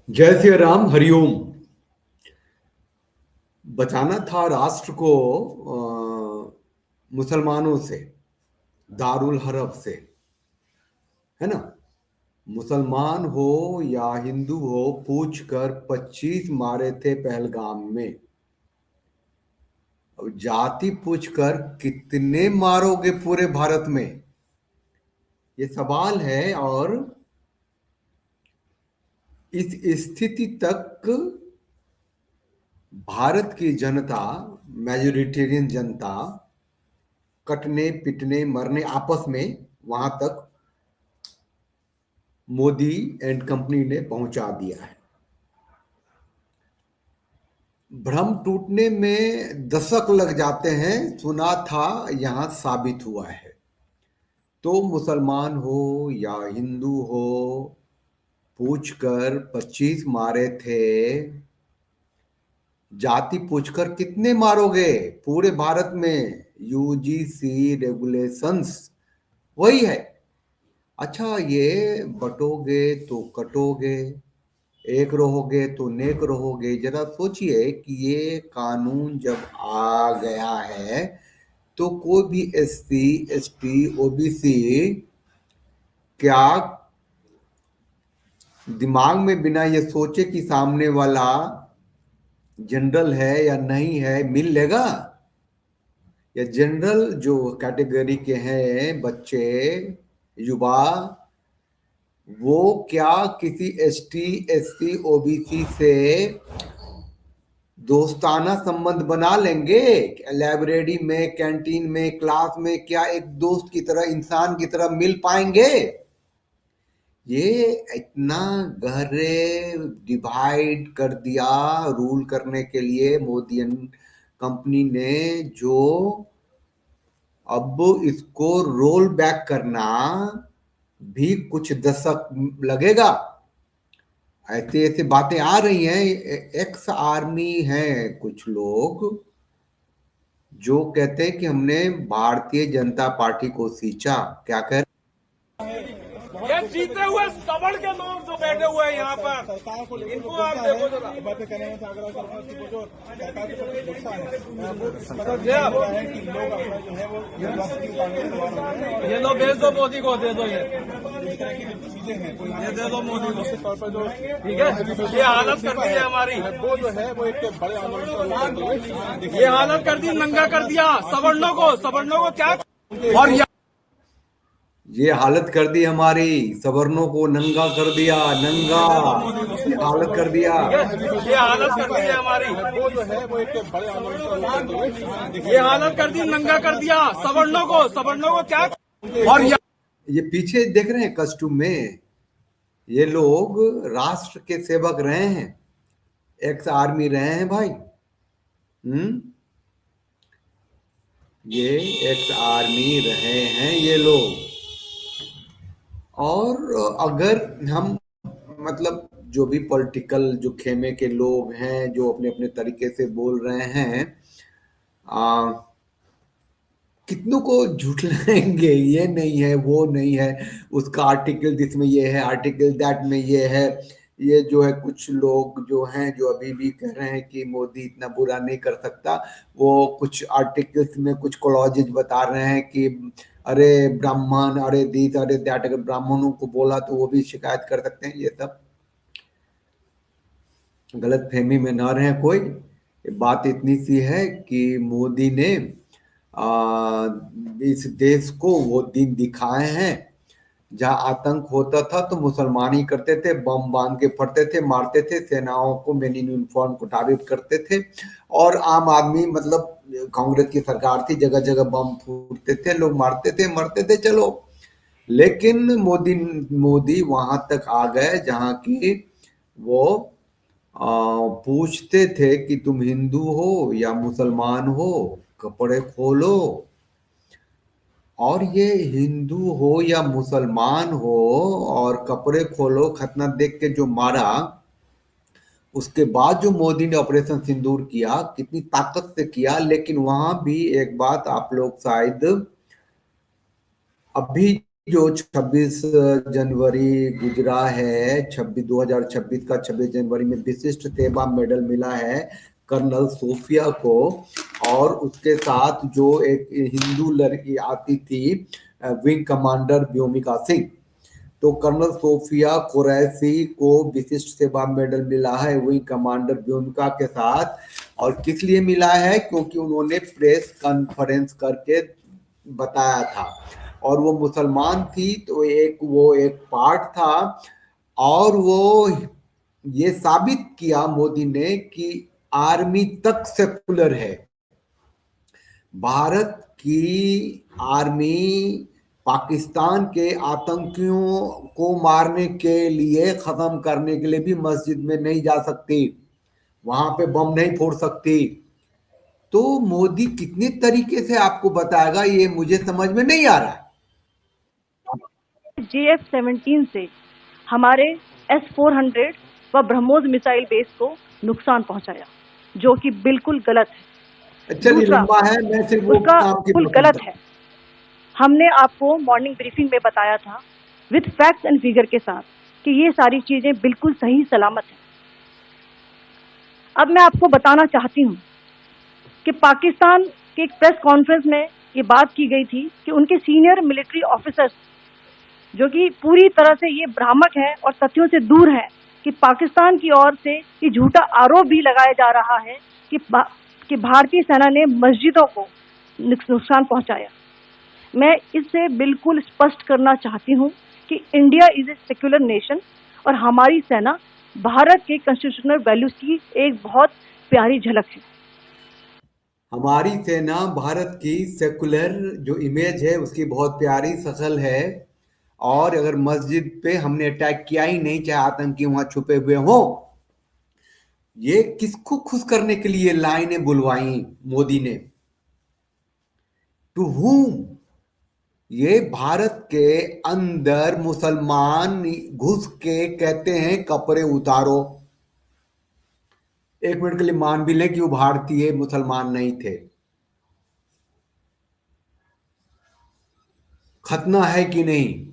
जय श्री राम, हरिओम। बचाना था राष्ट्र को मुसलमानों से, दारुल हरब से, है ना। मुसलमान हो या हिंदू हो, पूछ कर 25 मारे थे पहलगाम में। अब जाति पूछ कर कितने मारोगे पूरे भारत में, ये सवाल है। और इस स्थिति तक भारत की जनता, मेजोरिटेरियन जनता, कटने पिटने मरने आपस में, वहां तक मोदी एंड कंपनी ने पहुंचा दिया है। भ्रम टूटने में दशक लग जाते हैं, सुना था यहां साबित हुआ है। तो मुसलमान हो या हिंदू हो, पूछकर 25 मारे थे। जाति पूछकर कितने मारोगे पूरे भारत में, यूजीसी रेगुलेशंस वही है। अच्छा, ये बटोगे तो कटोगे, एक रहोगे तो नेक रहोगे। जरा सोचिए कि ये कानून जब आ गया है तो कोई भी एससी एसटी ओबीसी क्या दिमाग में बिना ये सोचे कि सामने वाला जनरल है या नहीं है मिल लेगा? या जनरल जो कैटेगरी के हैं बच्चे, युवा, वो क्या किसी एसटी एससी ओबीसी से दोस्ताना संबंध बना लेंगे? लाइब्रेरी में, कैंटीन में, क्लास में क्या एक दोस्त की तरह, इंसान की तरह मिल पाएंगे? ये इतना गहरे डिवाइड कर दिया रूल करने के लिए मोदी कंपनी ने, जो अब इसको रोल बैक करना भी कुछ दशक लगेगा। ऐसे ऐसे बातें आ रही हैं। एक्स आर्मी हैं कुछ लोग जो कहते हैं कि हमने भारतीय जनता पार्टी को सींचा। क्या कह ये जीते हुए सबड़ के लोग जो बैठे हुए हैं यहाँ पर, सरकार को इनको आप देखो जरा। बातें करने में अगर सरकार की जो सरकार के प्रति गुस्सा है वो है कि लोग अपना जो है वो ये लो भेज दो मोदी को, दे दो ये इस तरह की जो चीजें हैं तो ये दे दो मोदी को। तौर पर जो ठीक है, ये हालत कर दी है हमारी, वो जो है वो एक बड़े आंदोलन ये हालत कर दी, नंगा कर दिया सवर्णों को क्या। और ये हालत कर दी हमारी, सवर्णों को नंगा कर दिया, नंगा ये हालत कर दिया। ये हालत कर दी है हमारी, वो जो है वो एक बड़े आंदोलन ये हालत कर दी, नंगा कर दिया सवर्णों को क्या। और ये पीछे देख रहे हैं कस्टूम में, ये लोग राष्ट्र के सेवक रहे हैं, एक्स आर्मी रहे हैं भाई। ये एक्स आर्मी रहे हैं ये लोग। और अगर हम, मतलब जो भी पॉलिटिकल जो खेमे के लोग हैं जो अपने अपने तरीके से बोल रहे हैं, कितनों को झुठलाएंगे, ये नहीं है वो नहीं है, उसका आर्टिकल जिसमें ये है, आर्टिकल दैट में ये है। ये जो है कुछ लोग जो हैं जो अभी भी कह रहे हैं कि मोदी इतना बुरा नहीं कर सकता, वो कुछ आर्टिकल्स में कुछ क्लॉजेज बता रहे हैं कि अरे ब्राह्मण, अरे दीत, अरे दैट, अगर ब्राह्मणों को बोला तो वो भी शिकायत कर सकते हैं। ये सब गलत फहमी में ना रहे कोई। बात इतनी सी है कि मोदी ने इस देश को वो दिन दिखाए हैं जहां आतंक होता था तो मुसलमान ही करते थे, बम बांध के फटते थे, मारते थे, सेनाओं को मैन इन यूनिफॉर्म को टारगेट करते थे। और आम आदमी, मतलब कांग्रेस की सरकार थी, जगह जगह बम फूटते थे, लोग मारते थे, मरते थे, चलो। लेकिन मोदी मोदी वहां तक आ गए जहां की वो पूछते थे कि तुम हिंदू हो या मुसलमान हो, कपड़े खोलो। और ये हिंदू हो या मुसलमान हो और कपड़े खोलो खतना देख के जो मारा, उसके बाद जो मोदी ने ऑपरेशन सिंदूर किया, कितनी ताकत से किया। लेकिन वहां भी एक बात आप लोग शायद अभी जो 26 जनवरी गुजरा है, 2026 का 26 जनवरी में विशिष्ट सेवा मेडल मिला है कर्नल सोफिया को, और उसके साथ जो एक हिंदू लड़की आती थी विंग कमांडर व्योमिका सिंह, तो कर्नल सोफिया कुरैशी को विशिष्ट सेवा मेडल मिला है विंग कमांडर व्योमिका के साथ। और किस लिए मिला है? क्योंकि उन्होंने प्रेस कॉन्फ्रेंस करके बताया था, और वो मुसलमान थी, तो वो एक पार्ट था, और वो ये साबित किया मोदी ने कि आर्मी तक सेकुलर है। भारत की आर्मी पाकिस्तान के आतंकियों को मारने के लिए, खत्म करने के लिए भी मस्जिद में नहीं जा सकती, वहां पे बम नहीं फोड़ सकती। तो मोदी कितने तरीके से आपको बताएगा, ये मुझे समझ में नहीं आ रहा है। JF-17 से हमारे S-400 व ब्रह्मोस मिसाइल बेस को नुकसान पहुंचाया, जो कि बिल्कुल गलत है। चलिए, दूसरा, लंबा है, मैं सिर्फ वो उसका काम की बिल्कुल बात गलत करता है। हमने आपको मॉर्निंग ब्रीफिंग में बताया था विद फैक्ट्स एंड फिगर के साथ कि ये सारी चीजें बिल्कुल सही सलामत हैं। अब मैं आपको बताना चाहती हूँ कि पाकिस्तान के एक प्रेस कॉन्फ्रेंस में ये बात की गई थी कि उनके सीनियर मिलिट्री ऑफिसर्स, जो कि पूरी तरह से ये भ्रामक है और तथ्यों से दूर है, कि पाकिस्तान की ओर से ये झूठा आरोप भी लगाया जा रहा है कि भारतीय सेना ने मस्जिदों को नुकसान पहुंचाया। मैं इससे बिल्कुल स्पष्ट करना चाहती हूं कि India is a secular nation और हमारी सेना भारत के कॉन्स्टिट्यूशनल वैल्यूज की एक बहुत प्यारी झलक है। हमारी सेना भारत की सेकुलर जो इमेज है उसकी बहुत प्यारी शक्ल है, और अगर मस्जिद पे हमने अटैक किया ही नहीं, चाहे आतंकी वहां छुपे हुए हों। ये किसको खुश करने के लिए लाइनें बुलवाई मोदी ने? To whom? ये भारत के अंदर मुसलमान घुस के कहते हैं कपड़े उतारो। एक मिनट के लिए मान भी लें कि वो भारतीय मुसलमान नहीं थे। खतना है कि नहीं?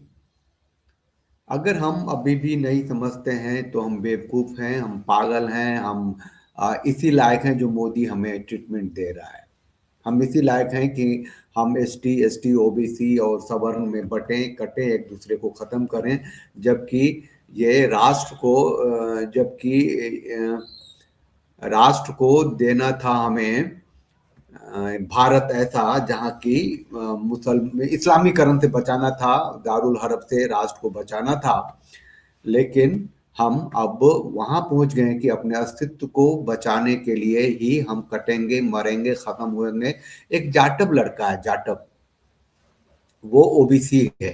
अगर हम अभी भी नहीं समझते हैं तो हम बेवकूफ हैं, हम पागल हैं, हम इसी लायक हैं जो मोदी हमें ट्रीटमेंट दे रहा है। हम इसी लायक हैं कि हम ST OBC और सवर्ण में बटें कटें, एक दूसरे को ख़त्म करें, जबकि ये राष्ट्र को देना था हमें भारत ऐसा जहाँ की इस्लामीकरण से बचाना था, दारुल हरब से राष्ट्र को बचाना था। लेकिन हम अब वहां पहुंच गए कि अपने अस्तित्व को बचाने के लिए ही हम कटेंगे, मरेंगे, खत्म होंगे। एक जाटव लड़का है, जाटव, वो OBC है,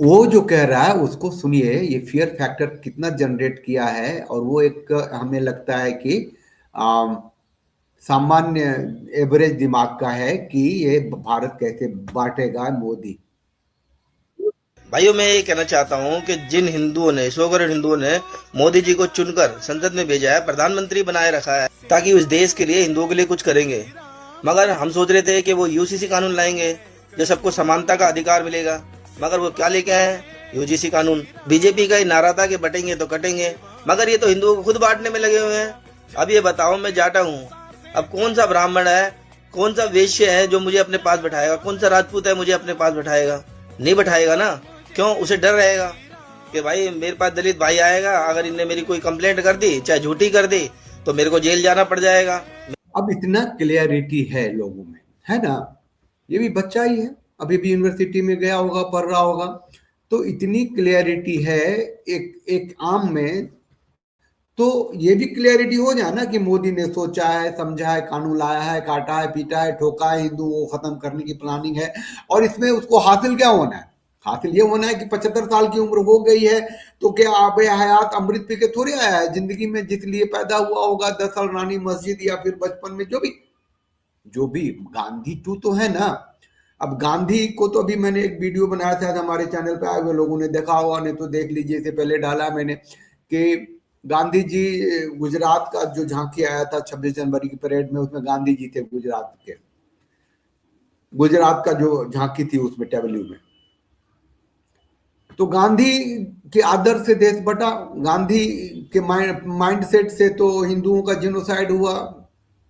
वो जो कह रहा है उसको सुनिए, ये फियर फैक्टर कितना जनरेट किया है। और वो एक हमें लगता है कि सामान्य एवरेज दिमाग का है कि ये भारत कैसे बांटेगा मोदी। भाइयों, मैं ये कहना चाहता हूं कि जिन हिंदुओं ने, 100 करोड़ हिंदुओं ने मोदी जी को चुनकर संसद में भेजा है, प्रधानमंत्री बनाए रखा है ताकि उस देश के लिए, हिंदुओं के लिए कुछ करेंगे, मगर हम सोच रहे थे कि वो UCC कानून लाएंगे जो सबको समानता का अधिकार मिलेगा, मगर वो क्या लेके आए हैं? UGC कानून। बीजेपी का ही नारा था कि बटेंगे तो कटेंगे, मगर ये तो हिंदुओं को खुद बांटने में लगे हुए हैं। अब ये बताओ, मैं जाटा हूँ, अब कौन सा ब्राह्मण है, कौन सा वैश्य है जो मुझे अपने पास बैठाएगा? कौन सा राजपूत है मुझे अपने पास बैठाएगा? नहीं बैठाएगा ना। क्यों? उसे डर रहेगा कि भाई मेरे पास दलित भाई आएगा, अगर इनने मेरी कोई कंप्लेंट कर दी, चाहे झूठी कर दी, तो मेरे को जेल जाना पड़ जाएगा। अब इतना क्लियरिटी है लोगों में, है ना? ये भी बच्चा ही है, अभी भी यूनिवर्सिटी में गया होगा, पढ़ रहा होगा, तो इतनी क्लियरिटी है एक आम में। तो ये भी क्लियरिटी हो जाए ना कि मोदी ने सोचा है, समझा है, कानून लाया है, काटा है, पीटा है, ठोका है, हिंदुओं को खत्म करने की प्लानिंग है। और इसमें उसको हासिल क्या होना है? हासिल ये होना है कि 75 साल की उम्र हो गई है तो क्या आबे हयात अमृत पी के थोड़ी आया है जिंदगी में, जिस लिए पैदा हुआ होगा 10 साल रानी मस्जिद या फिर बचपन में जो भी गांधी टू तो है ना। अब गांधी को तो अभी मैंने एक वीडियो बनाया था, हमारे चैनल पे आए हुए लोगों ने देखा होगा, नहीं तो देख लीजिए, इससे पहले डाला मैंने कि गांधी जी गुजरात का जो झांकी आया था 26 जनवरी की परेड में, उसमें गांधी जी थे गुजरात का जो झांकी थी उसमें, टेबल्यू में। तो गांधी के आदर्श से देश बटा, गांधी के माइंड सेट से तो हिंदुओं का जिनोसाइड हुआ,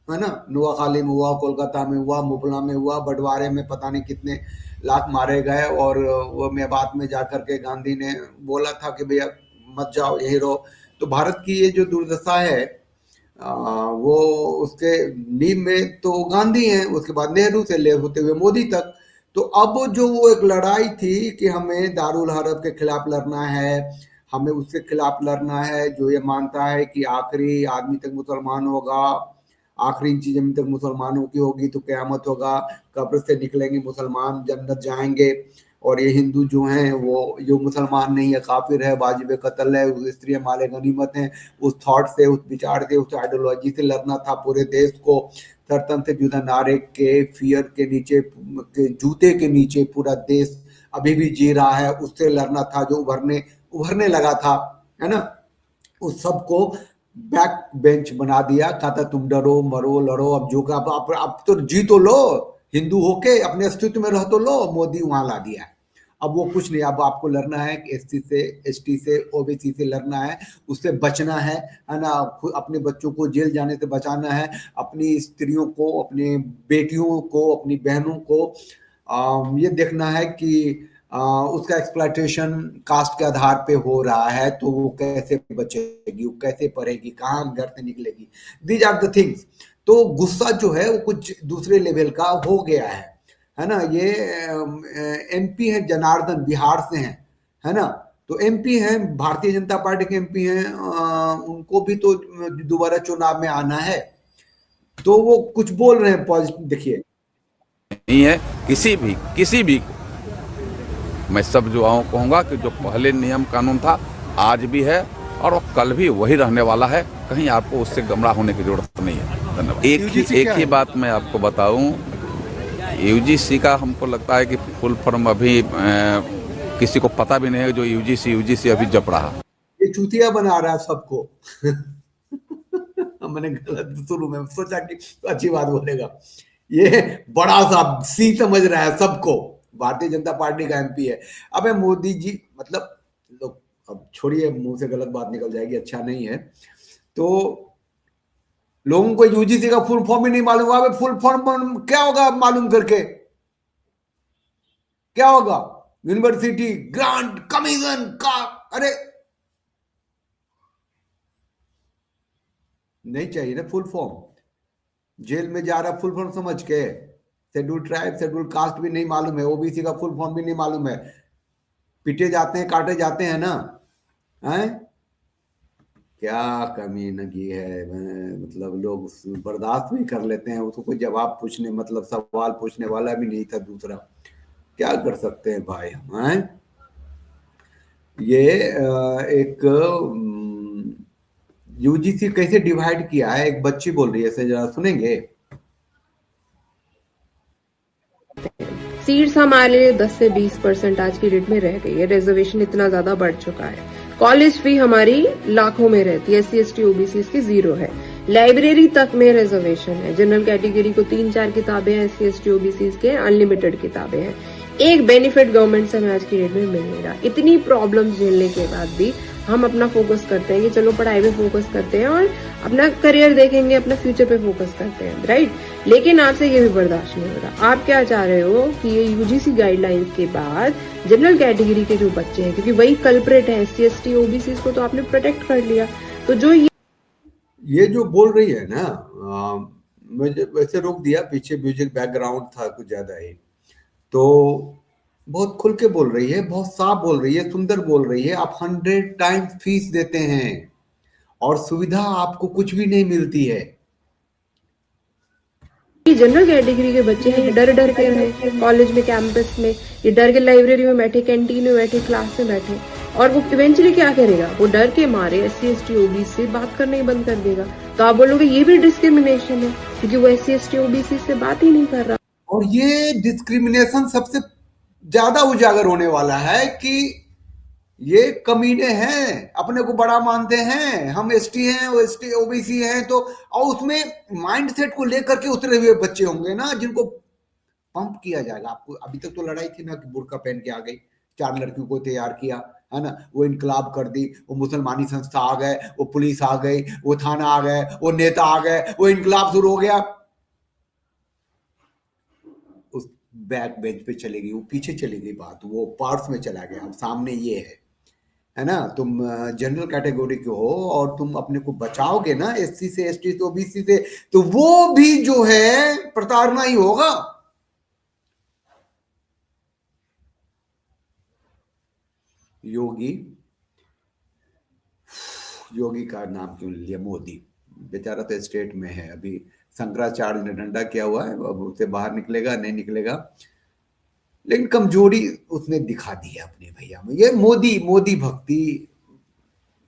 है ना। नोआखाली में हुआ, कोलकाता में हुआ, मुपला में हुआ, बंटवारे में पता नहीं कितने लाख मारे गए। और वो मेवात में जाकर के गांधी ने बोला था कि भैया मत जाओ, यही रहो। तो भारत की ये जो दुर्दशा है, वो उसके नींव में तो गांधी हैं, उसके बाद नेहरू से ले होते हुए मोदी तक। तो अब जो वो एक लड़ाई थी कि हमें दारुल हरब के खिलाफ लड़ना है, हमें उसके खिलाफ लड़ना है जो ये मानता है कि आखिरी आदमी तक मुसलमान होगा, आखिरी इंची जमीन तक मुसलमानों की होगी तो क़यामत होगा, कब्र से निकलेंगे मुसलमान, जन्नत जाएंगे। और ये हिंदू जो हैं वो जो मुसलमान नहीं है, काफिर है, वाजिब कत्ल है, उस स्त्री माले गनीमत हैं। उस थॉट से, उस विचार से, उस आइडियोलॉजी से लड़ना था पूरे देश को। सरतन से जुदा नारे के फियर के नीचे, के जूते के नीचे पूरा देश अभी भी जी रहा है, उससे लड़ना था जो उभरने लगा था, है ना। उस सबको बैक बेंच बना दिया, कहा था तुम डरो मरो लड़ो, अब जो का आप तो जी तो लो, हिंदू होके अपने अस्तित्व में रह तो लो। मोदी वहां ला दिया। अब वो कुछ नहीं, अब आपको लड़ना है एससी से, एसटी से, ओबीसी से लड़ना है, उससे बचना है ना। अपने बच्चों को जेल जाने से बचाना है, अपनी स्त्रियों को, अपने बेटियों को, अपनी बहनों को ये देखना है कि उसका एक्सप्लॉयटेशन कास्ट के आधार पे हो रहा है, तो वो कैसे बचेगी, वो कैसे पढ़ेगी, कहाँ घर से निकलेगी। These are the things. तो गुस्सा जो है वो कुछ दूसरे लेवल का हो गया है ना। ये एमपी है जनार्दन, बिहार से हैं, है ना। तो एमपी हैं, भारतीय जनता पार्टी के एमपी हैं, उनको भी तो दोबारा चुनाव में आना है। तो वो कुछ बोल रहे हैं पॉजिटिव, देखिए। नहीं है किसी भी मैं सब युवाओं को कहूँगा कि जो पहले नियम कानून था आज भी है और कल भी वही रहने वाला है, कहीं आपको उससे गुमराह होने की जरूरत नहीं है। धन्यवाद। एक ही बात मैं आपको बताऊं, यूजीसी का हमको लगता है कि फुल फॉर्म अभी किसी को पता भी नहीं है, जो यूजीसी अभी जप रहा। ये चूतिया बना रहा है सबको। मैंने गलत शुरू में सोचा कि अच्छी बात बोलेगा, ये बड़ा सा सी समझ रहा है सबको। भारतीय जनता पार्टी का एमपी है। अबे मोदी जी, मतलब लोग, अब छोड़िए, मुंह से गलत बात निकल जाएगी, अच्छा नहीं है। तो लोगों को यूजीसी का फुल फॉर्म ही नहीं मालूम हुआ। फुल फॉर्म क्या होगा मालूम करके, क्या होगा? यूनिवर्सिटी ग्रांट कमीशन का, अरे नहीं चाहिए ना फुल फॉर्म। जेल में जा रहा फुल फॉर्म समझ के। शेड्यूल ट्राइब, शेड्यूल कास्ट भी नहीं मालूम है, ओबीसी का फुल फॉर्म भी नहीं मालूम है। पीटे जाते हैं, काटे जाते हैं ना, हैं? क्या कमीनगी है, मतलब लोग बर्दाश्त भी कर लेते हैं, उसको कोई जवाब पूछने, मतलब सवाल पूछने वाला भी नहीं था दूसरा। क्या कर सकते हैं भाई हम, हैं? ये एक यूजीसी कैसे डिवाइड किया है, एक बच्ची बोल रही है, इसे जरा सुनेंगे। सीट्स हमारे लिए 10 से 20% आज की डेट में रह गई है। रिजर्वेशन इतना ज्यादा बढ़ चुका है। कॉलेज फी हमारी लाखों में रहती है, एससी एसटी ओबीसी की 0 है। लाइब्रेरी तक में रिजर्वेशन है। जनरल कैटेगरी को 3-4 किताबें हैं, एससी एसटी ओबीसी के अनलिमिटेड किताबें हैं। एक बेनिफिट गवर्नमेंट से हमें आज की डेट में मिल नहीं रहा। इतनी प्रॉब्लम्स झेलने के बाद भी हम अपना फोकस करते हैं कि चलो पढ़ाई पे फोकस करते हैं और अपना करियर देखेंगे, अपना फ्यूचर पे फोकस करते हैं, राइट। लेकिन आपसे ये भी बर्दाश्त नहीं हो रहा। आप क्या चाह रहे हो कि ये यूजीसी गाइडलाइंस के बाद जनरल कैटेगरी के जो बच्चे हैं, क्योंकि वही कल्प्रेट है, एससी एसटी ओबीसी को तो आपने प्रोटेक्ट कर लिया, तो जो ये जो बोल रही है ना, मुझे वैसे रोक दिया, पीछे म्यूजिक बैकग्राउंड था कुछ ज्यादा ही। तो बहुत खुल के बोल रही है, बहुत साफ बोल रही है, सुंदर बोल रही है। आप 100 टाइम्स फीस देते हैं और सुविधा आपको कुछ भी नहीं मिलती है। जनरल कैटेगरी के बच्चे हैं, ये डर डर के रहे कॉलेज में, कैंपस में, ये डर के लाइब्रेरी में बैठे, कैंटीन में बैठे, क्लास में बैठे, और वो इवेंचुअली क्या करेगा, वो डर के मारे एससी एसटी ओबीसी से बात करना ही बंद कर देगा। तो आप बोलोगे ये भी डिस्क्रिमिनेशन है, क्योंकि वो एससी एसटी ओबीसी से बात ही नहीं कर रहा। और ये डिस्क्रिमिनेशन सबसे ज्यादा उजागर होने वाला है कि ये कमीने हैं, अपने को बड़ा मानते हैं, हम एसटी हैं, वो एसटी ओबीसी हैं। तो और उसमें माइंडसेट को लेकर के उतरे हुए बच्चे होंगे ना, जिनको पंप किया जाएगा। आपको अभी तक तो लड़ाई थी ना कि बुर्का पहन के आ गई, 4 लड़कियों को तैयार किया, है ना, वो इनकलाब कर दी, वो मुसलमानी संस्था आ गए, वो पुलिस आ गई, वो थाना आ गए, वो नेता आ गए, वो इनकलाब शुरू हो गया। उस बैक बेंच पे चली गई, वो पीछे चली गई बात, वो पार्ट्स में चला गया। अब सामने ये है ना, तुम जनरल कैटेगरी के हो और तुम अपने को बचाओगे ना एससी से, एसटी से, ओबीसी से, तो वो भी जो है प्रताड़ना ही होगा। योगी का नाम क्यों लिया, मोदी बेचारा तो स्टेट में है, अभी शंकराचार्य ने डंडा किया हुआ है, अब उससे बाहर निकलेगा नहीं निकलेगा, लेकिन कमजोरी उसने दिखा दी है अपने भैया में। ये मोदी भक्ति,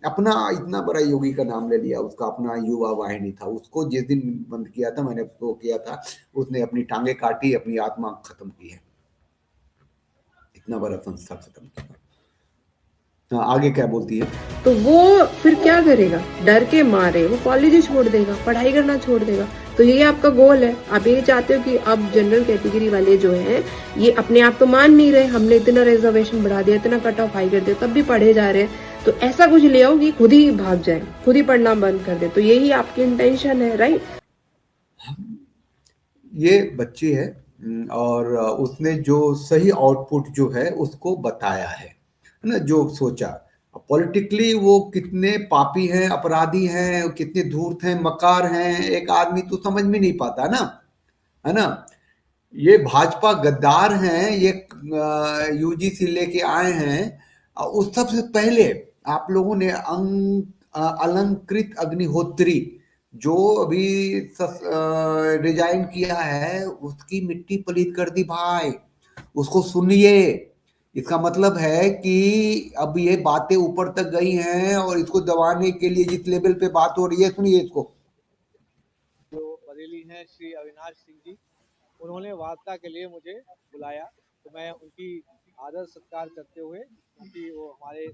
अपना इतना बड़ा योगी का नाम ले लिया, उसका अपना युवा वाहिनी था, उसको जिस दिन बंद किया था, मैंने उसको किया था, उसने अपनी टांगे काटी, अपनी आत्मा खत्म की है, इतना बड़ा संस्था खत्म किया। हाँ, आगे क्या बोलती है? तो वो फिर क्या करेगा, डर के मारे वो कॉलेज ही छोड़ देगा, पढ़ाई करना छोड़ देगा। तो ये आपका गोल है, आप ये चाहते हो कि अब जनरल कैटेगरी वाले जो हैं ये अपने आप तो मान नहीं रहे, हमने इतना रिजर्वेशन बढ़ा दिया, इतना कट ऑफ हाई कर दिया, तब भी पढ़े जा रहे हैं, तो ऐसा कुछ ले आओ कि खुद ही भाग जाए, खुद ही पढ़ना बंद कर दे। तो यही आपकी इंटेंशन है, राइट? ये बच्ची है और उसने जो सही आउटपुट जो है उसको बताया है ना, जो सोचा। पॉलिटिकली वो कितने पापी हैं, अपराधी हैं, कितने धूर्त हैं, मकार हैं, एक आदमी तो समझ में नहीं पाता ना, है ना। ये भाजपा गद्दार हैं, ये यूजीसी लेके आए हैं। उस सबसे पहले आप लोगों ने अलंकृत अग्निहोत्री जो अभी रिजाइन किया है, उसकी मिट्टी पलीत कर दी भाई, उसको सुनिए। इसका मतलब है कि अब ये बातें ऊपर तक गई हैं और इसको दबाने के लिए जिस लेवल पे बात हो रही है, सुनिए इसको। जो बरेली हैं श्री अविनाश सिंह जी, उन्होंने वार्ता के लिए मुझे बुलाया, तो मैं उनकी आदर सत्कार करते हुए, क्योंकि वो हमारे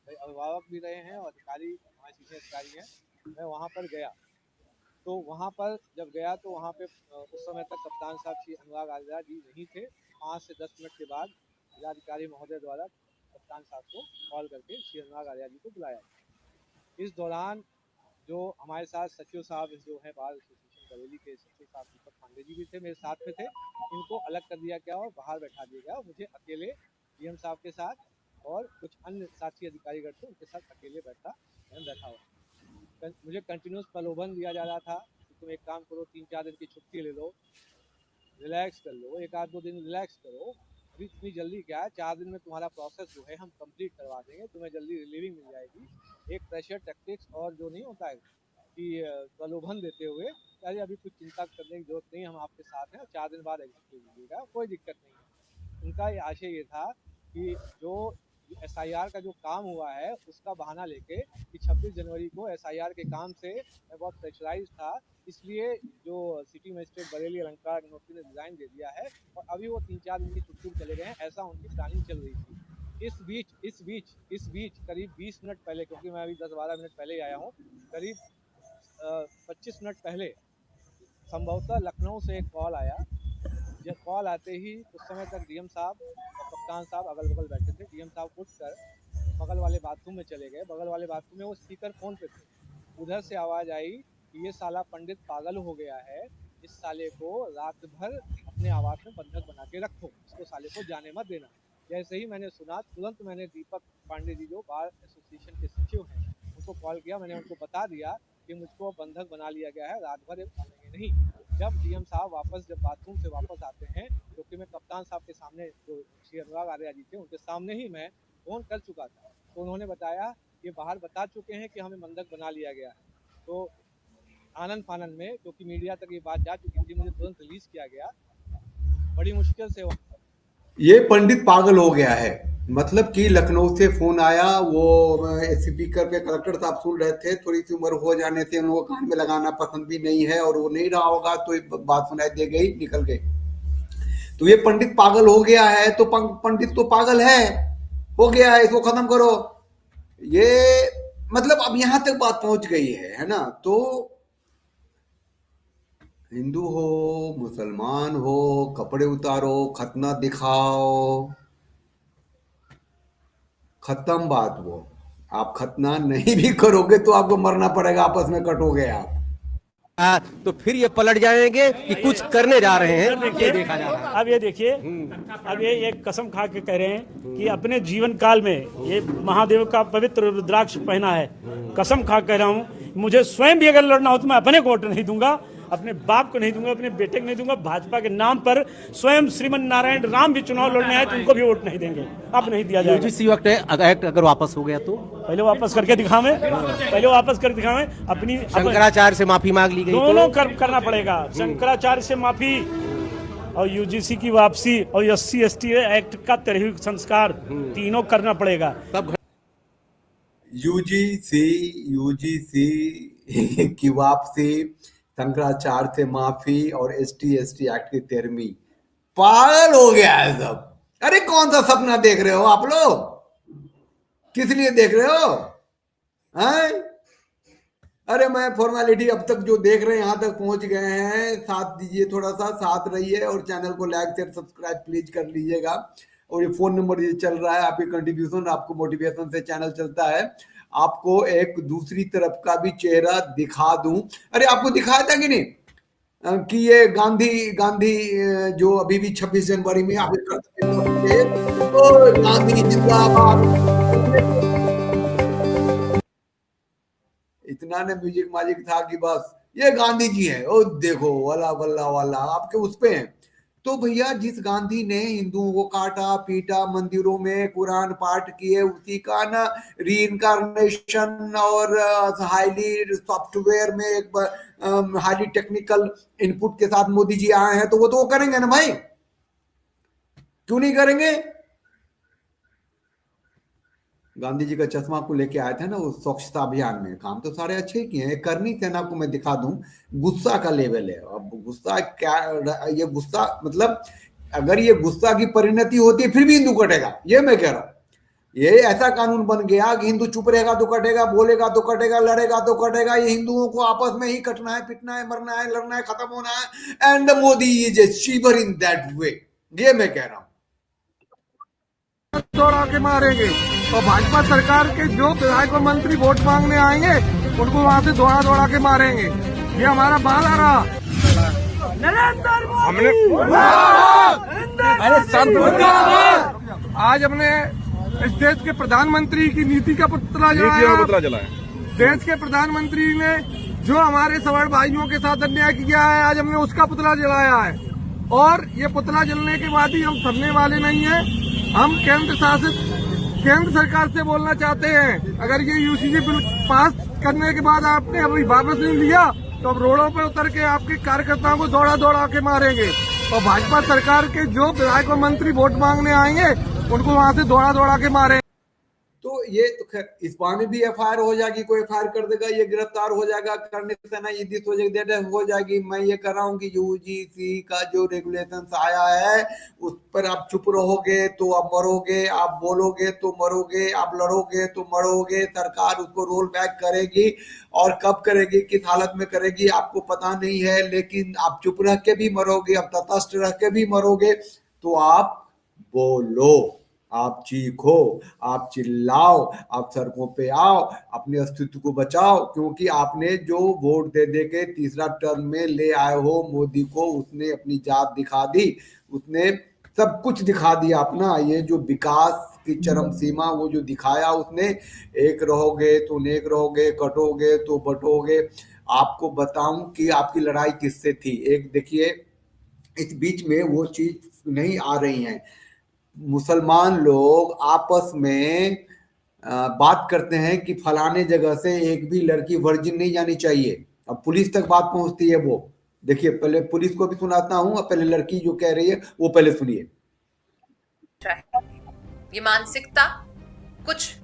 अभिभावक भी रहे हैं और अधिकारी, हमारे सीनियर अधिकारी हैं, मैं वहाँ पर गया। तो वहाँ पर जब गया तो वहाँ पे उस समय तक कप्तान साहब श्री अनुराग आर्या जी नहीं थे। 5 से 10 मिनट के बाद जिलाधिकारी महोदय द्वारा कप्तान साहब को कॉल करके श्री अनुराग आर्या जी को बुलाया। इस दौरान जो हमारे साथ सचिव साहब जो है बार एसोसिएशन बरेली के सचिव साहब दीपक पांडे जी भी थे, मेरे साथ में थे। इनको अलग कर दिया गया और बाहर बैठा दिया गया, मुझे अकेले डीएम साहब के साथ और कुछ अन्य साथी अधिकारीगण थे, उनके साथ अकेले बैठा हुआ। मुझे कंटिन्यूस प्रलोभन दिया जा रहा था कि तुम एक काम करो, 3-4 दिन की छुट्टी ले लो, रिलैक्स कर लो, 1-2 दिन रिलैक्स करो, अभी इतनी जल्दी क्या है, 4 दिन में तुम्हारा प्रोसेस जो है हम कंप्लीट करवा देंगे, तुम्हें जल्दी रिलीविंग मिल जाएगी। एक प्रेशर टैक्टिक्स और जो नहीं होता है कि प्रलोभन देते हुए, अरे अभी कुछ चिंता करने की जरूरत नहीं, हम आपके साथ हैं, 4 दिन बाद एग्जीक्यूट कीजिएगा, कोई दिक्कत नहीं है। उनका ये आशय ये था कि जो SIR का जो काम हुआ है उसका बहाना लेके कि 26 जनवरी को SIR के काम से मैं बहुत प्रेशराइज था, इसलिए जो सिटी मजिस्ट्रेट बरेली अलंकार अग्निहोत्री ने डिजाइन दे दिया है और अभी वो 3-4 दिन की छुट्टी में चले गए हैं, ऐसा उनकी प्लानिंग चल रही थी। इस बीच करीब 20 मिनट पहले, क्योंकि मैं अभी 10-12 मिनट पहले आया हूँ, करीब 25 मिनट पहले संभवतः लखनऊ से एक कॉल आया। जब कॉल आते ही उस समय तक डीएम साहब और कप्तान साहब अगल बगल बैठे थे। डीएम साहब उठकर बगल वाले बाथरूम में चले गए। बगल वाले बाथरूम में वो स्पीकर फोन पे थे। उधर से आवाज़ आई कि ये साला पंडित पागल हो गया है, इस साले को रात भर अपने आवास में बंधक बना के रखो, इसको साले को जाने मत देना। जैसे ही मैंने सुना, तुरंत मैंने दीपक पांडे जी जो बार एसोसिएशन के सचिव हैं उनको कॉल किया। मैंने उनको बता दिया कि मुझको बंधक बना लिया गया है, रात भर आएंगे नहीं। जब डीएम साहब जब बाथरूम से वापस आते हैं, क्योंकि मैं कप्तान साहब के सामने, जो श्री अनुराग आर्या जी थे उनके सामने ही मैं फोन कर चुका था, तो उन्होंने बताया ये बाहर बता चुके हैं कि हमें बंधक बना लिया गया है। तो आनंद फानंद में, क्योंकि मीडिया तक ये बात जा चुकी थी, मुझे तुरंत रिलीज किया गया। बड़ी मुश्किल से ये पंडित पागल हो गया है, मतलब कि लखनऊ से फोन आया, वो स्पीकर पे कलेक्टर साहब सुन रहे थे, थोड़ी सी उम्र हो जाने से उनको कान में लगाना पसंद भी नहीं है, और वो नहीं रहा होगा तो बात सुनाई दे गई, निकल गई। तो ये पंडित पागल हो गया है, तो पंडित तो पागल है, हो गया है, इसको खत्म करो। ये मतलब अब यहां तक बात पहुंच गई है ना। तो हिंदू हो, मुसलमान हो, कपड़े उतारो, खतना दिखाओ, खत्म बात। वो आप खतना नहीं भी करोगे तो आपको मरना पड़ेगा, आपस में कटोगे आप। तो फिर ये पलट जाएंगे कि कुछ करने जा रहे हैं, ये देखा जा रहा है। अब ये देखिए, अब ये एक कसम खा के कह रहे हैं कि अपने जीवन काल में ये महादेव का पवित्र रुद्राक्ष पहना है। कसम खा कह रहा हूँ, मुझे स्वयं भी अगर लड़ना हो तो मैं अपने को वोट नहीं दूंगा, अपने बाप को नहीं दूंगा, अपने बेटे को नहीं दूंगा। भाजपा के नाम पर स्वयं श्रीमन नारायण राम भी चुनाव लड़ने आए तो उनको भी वोट नहीं देंगे। अब नहीं दिया जाएगा। यूजीसी एक्ट अगर वापस हो गया तो पहले वापस करके दिखावें, पहले वापस करके दिखावें। अपनी शंकराचार्य से माफी मांग ली गई, दोनों करना पड़ेगा। शंकराचार्य से माफी और यूजीसी की वापसी और SC/ST एक्ट का तरह संस्कार, तीनों करना पड़ेगा। तब यूजीसी की वापसी, शंकराचार्य से माफी और ST/ST एक्ट की 13वीं। पागल हो गया है सब। अरे कौन सा सपना देख रहे हो आप लोग? किस लिए देख रहे हो? हैं? अरे मैं फॉर्मेलिटी अब तक जो देख रहे हैं यहां तक पहुंच गए हैं, साथ दीजिए, थोड़ा सा साथ रहिए और चैनल को लाइक शेयर सब्सक्राइब प्लीज कर लीजिएगा। और ये फोन नंबर ये चल रहा है, आपकी कंट्रीब्यूशन, आपको मोटिवेशन से चैनल चलता है। आपको एक दूसरी तरफ का भी चेहरा दिखा दूं। अरे आपको दिखाया था कि नहीं कि ये गांधी जो अभी भी 26 जनवरी में आप गांधी जिंदाबाद, इतना ने म्यूजिक माजिक था कि बस ये गांधी जी है, ओ देखो वाला बल्ला वाला आपके उस पे हैं। तो भैया जिस गांधी ने हिंदुओं को काटा पीटा, मंदिरों में कुरान पाठ किए, उसी का ना रीइंकारनेशन और हाईली सॉफ्टवेयर में एक हाईली टेक्निकल इनपुट के साथ मोदी जी आए हैं, तो वो करेंगे ना भाई, क्यों नहीं करेंगे? गांधी जी का चश्मा को लेके आए थे ना वो स्वच्छता अभियान में, काम तो सारे अच्छे ही किए हैं। करनी सेना को मैं दिखा दूं, गुस्सा का लेवल है। अब गुस्सा क्या, ये गुस्सा मतलब अगर ये गुस्सा की परिणति होती है फिर भी हिंदू कटेगा, ये मैं कह रहा हूं। ये ऐसा कानून बन गया कि हिंदू चुप रहेगा तो कटेगा, बोलेगा तो कटेगा, लड़ेगा तो कटेगा। ये हिंदुओं को आपस में ही कटना है, पिटना है, मरना है, लड़ना है, खत्म होना है। And Modi is a shiver in that way, ये मैं कह रहा हूं। दौड़ा के मारेंगे और भाजपा सरकार के जो विधायक और मंत्री वोट मांगने आएंगे उनको वहां से दौड़ा के मारेंगे। ये हमारा वादा रहा। हमने आज हमने इस देश के प्रधानमंत्री की नीति का पुतला जलाया। देश के प्रधानमंत्री ने जो हमारे सवर्ण भाइयों के साथ अन्याय किया है, आज हमने उसका पुतला जलाया है। और ये पुतला जलने के बाद ही हम थमने वाले नहीं है। हम केंद्र सरकार से बोलना चाहते हैं, अगर ये यूसीसी बिल पास करने के बाद आपने अभी वापस नहीं लिया तो अब रोडों पे उतर के आपके कार्यकर्ताओं को दौड़ा के मारेंगे। और भाजपा सरकार के जो विधायक और मंत्री वोट मांगने आएंगे उनको वहां से दौड़ा के मारेंगे। तो ये तो खैर इस बार में भी FIR हो जाएगी, कोई FIR कर देगा, ये गिरफ्तार हो जाएगा, करने से ना ये हो जाएगी। मैं ये कर रहा हूँ कि यूजीसी का जो रेगुलेशन आया है उस पर आप चुप रहोगे तो आप मरोगे, आप बोलोगे तो मरोगे, आप लड़ोगे तो मरोगे। सरकार उसको रोल बैक करेगी और कब करेगी, किस हालत में करेगी आपको पता नहीं है, लेकिन आप चुप रह के भी मरोगे, आप तटस्थ रह के भी मरोगे। तो आप बोलो, आप चीखो, आप चिल्लाओ, आप सड़कों पे आओ, अपने अस्तित्व को बचाओ। क्योंकि आपने जो वोट दे के तीसरा टर्म में ले आए हो मोदी को, उसने अपनी जात दिखा दी, उसने सब कुछ दिखा दिया अपना। ये जो विकास की चरम सीमा वो जो दिखाया उसने, एक रहोगे तो नेक रहोगे, कटोगे तो बटोगे। आपको बताऊं कि आपकी लड़ाई किससे थी। एक देखिए, इस बीच में वो चीज नहीं आ रही है। मुसलमान लोग आपस में बात करते हैं कि फलाने जगह से एक भी लड़की वर्जिन नहीं जानी चाहिए। अब पुलिस तक बात पहुंचती है वो। देखिए, पहले पुलिस को भी सुनाता हूं, अब पहले लड़की जो कह रही है वो पहले सुनिए। ये मानसिकता कुछ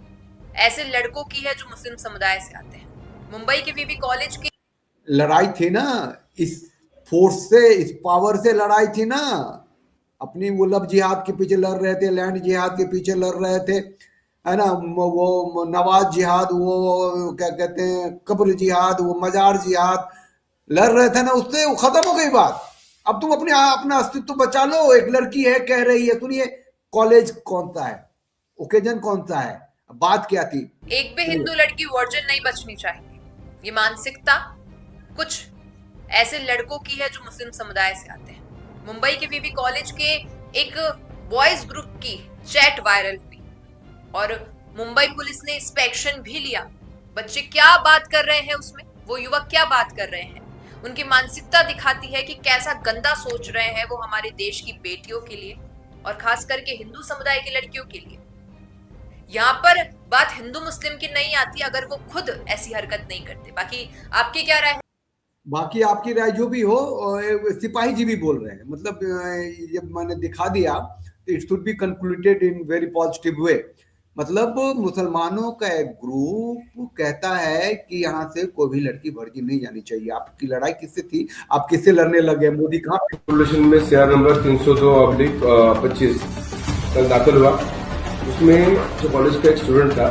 ऐसे लड़कों की है जो मुस्लिम समुदाय से आते हैं। मुंबई के वीवी कॉलेज की लड़ाई थी ना, इस फोर्स से, इस पावर से लड़ाई थी ना। अपनी वो लब जिहाद के पीछे लड़ रहे थे, लैंड जिहाद के पीछे लड़ रहे थे, है ना। वो नवाज जिहाद, वो क्या कहते हैं कब्र जिहाद, वो मजार जिहाद लड़ रहे थे ना, उससे वो खत्म हो गई बात। अब तुम अपना अस्तित्व बचा लो। एक लड़की है कह रही है, सुनिए, कॉलेज कौन सा है, ओकेजन कौन सा है, बात क्या थी? एक भी हिंदू लड़की वर्जिन नहीं बचनी चाहिए। ये मानसिकता कुछ ऐसे लड़कों की है जो मुस्लिम समुदाय से आते हैं। मुंबई के वीवी कॉलेज के एक बॉयज ग्रुप की चैट वायरल हुई और मुंबई पुलिस ने इस पे एक्शन भी लिया। बच्चे क्या बात कर रहे हैं उसमें, वो युवक क्या बात कर रहे हैं, उनकी मानसिकता दिखाती है कि कैसा गंदा सोच रहे हैं वो हमारे देश की बेटियों के लिए और खास करके हिंदू समुदाय की लड़कियों के लिए। यहाँ पर बात हिंदू मुस्लिम की नहीं आती अगर वो खुद ऐसी हरकत नहीं करते। बाकी आपकी क्या राय है? बाकी आपकी राय जो भी हो, सिपाही जी भी बोल रहे हैं, मतलब जब मैंने दिखा दिया तो it should be concluded in very positive way. मतलब मुसलमानों का एक ग्रुप कहता है कि यहाँ से कोई भी लड़की वर्जिन नहीं जानी चाहिए। आपकी लड़ाई किससे थी? आप किससे लड़ने लगे? मोदी कहाँ? रेगुलेशन में सीआर नंबर 302/25 कल दाखिल हुआ। उसमें जो कॉलेज का एक स्टूडेंट था,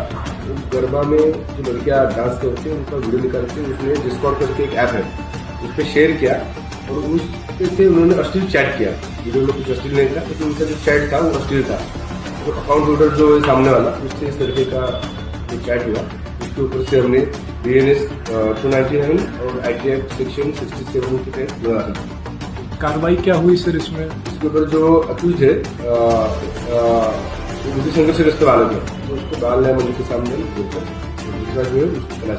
गरबा में जो लड़कियां डांस करती हैं उनका वीडियो निकाल के उसने डिस्कॉर्ड करके एक ऐप है उस पर शेयर किया और उस से उन्होंने अश्लील चैट किया। वीडियो में कुछ अश्लील नहीं था, लेकिन उनका जो चैट था वो अश्लील था। तो अकाउंट होल्डर जो है सामने वाला, उससे इस लड़के का जो चैट हुआ उसके ऊपर से हमने BNS 299 और ITI सेक्शन 67 के तहत गुनाह की। कार्रवाई क्या हुई सर इसमें? इसके ऊपर जो अक्यूज है मुझे संघर्ष से रस्ते वाले थे तो उसको बाल न्याय मंदिर के सामने दूसरा जो है उसको चला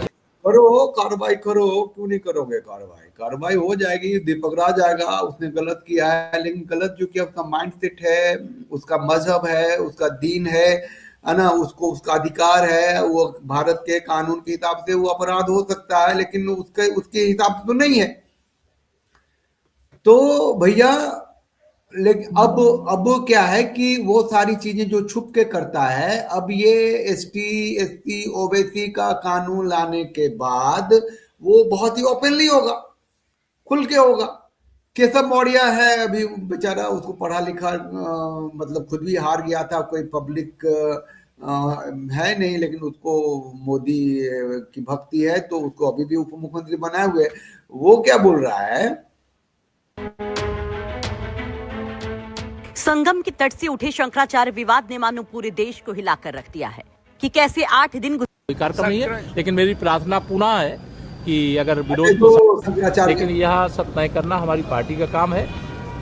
करो कार्रवाई करो, क्यों नहीं करोगे कार्रवाई? कार्रवाई हो जाएगी, दीपक राज आएगा, उसने गलत किया है, लेकिन गलत जो किया उसका माइंडसेट है, उसका मजहब है, उसका दीन है ना, उसको उसका अधिकार है, वो भारत के कानून के हिसाब से वो अपराध हो सकता है, लेकिन उसके हिसाब से तो नहीं है। तो भैया लेकिन अब क्या है कि वो सारी चीजें जो छुप के करता है, अब ये ST SC OBC का कानून लाने के बाद वो बहुत ही ओपनली होगा, खुल के होगा। केशव मौर्य है अभी बेचारा, उसको पढ़ा लिखा मतलब खुद भी हार गया था, कोई पब्लिक है नहीं, लेकिन उसको मोदी की भक्ति है तो उसको अभी भी उप मुख्यमंत्री बनाए हुए। वो क्या बोल रहा है? संगम के तट से उठे शंकराचार्य विवाद ने मानो पूरे देश को हिलाकर रख दिया है कि कैसे 8 दिन कोई कार्यक्रम नहीं है, लेकिन मेरी प्रार्थना पुनः है कि अगर विरोध को, लेकिन यह सब तय करना हमारी पार्टी का काम है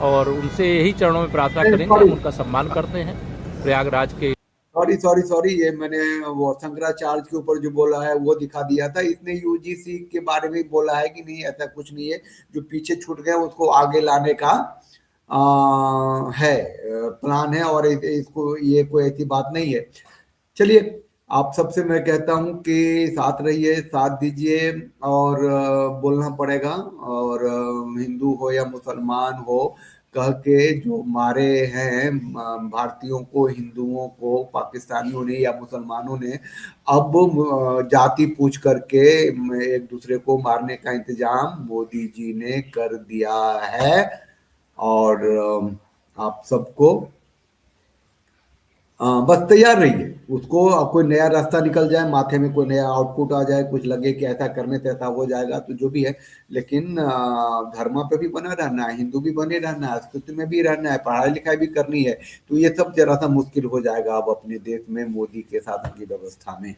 और उनसे यही चरणों में प्रार्थना करेंगे, हम उनका सम्मान करते हैं। प्रयागराज के सॉरी ये मैंने वो शंकराचार्य के ऊपर जो बोला है वो दिखा दिया था। इसने UGC के बारे में बोला है कि नहीं, ऐसा कुछ नहीं है, जो पीछे छूट गए उसको आगे लाने का है प्लान है और इसको ये कोई ऐसी बात नहीं है। चलिए, आप सबसे मैं कहता हूं कि साथ रहिए, साथ दीजिए और बोलना पड़ेगा। और हिंदू हो या मुसलमान हो, कह के जो मारे हैं भारतीयों को, हिंदुओं को, पाकिस्तानियों ने या मुसलमानों ने, अब जाति पूछ करके एक दूसरे को मारने का इंतजाम मोदी जी ने कर दिया है। और आप सबको बस तैयार रहिए, उसको कोई नया रास्ता निकल जाए, माथे में कोई नया आउटपुट आ जाए, कुछ लगे कि ऐसा करने से ऐसा हो जाएगा तो जो भी है, लेकिन धर्म पे भी बना रहना है, हिंदू भी बने रहना है, संस्कृति में भी रहना है, पढ़ाई लिखाई भी करनी है। तो ये सब जरा सा मुश्किल हो जाएगा अब अपने देश में मोदी के साथ की व्यवस्था में।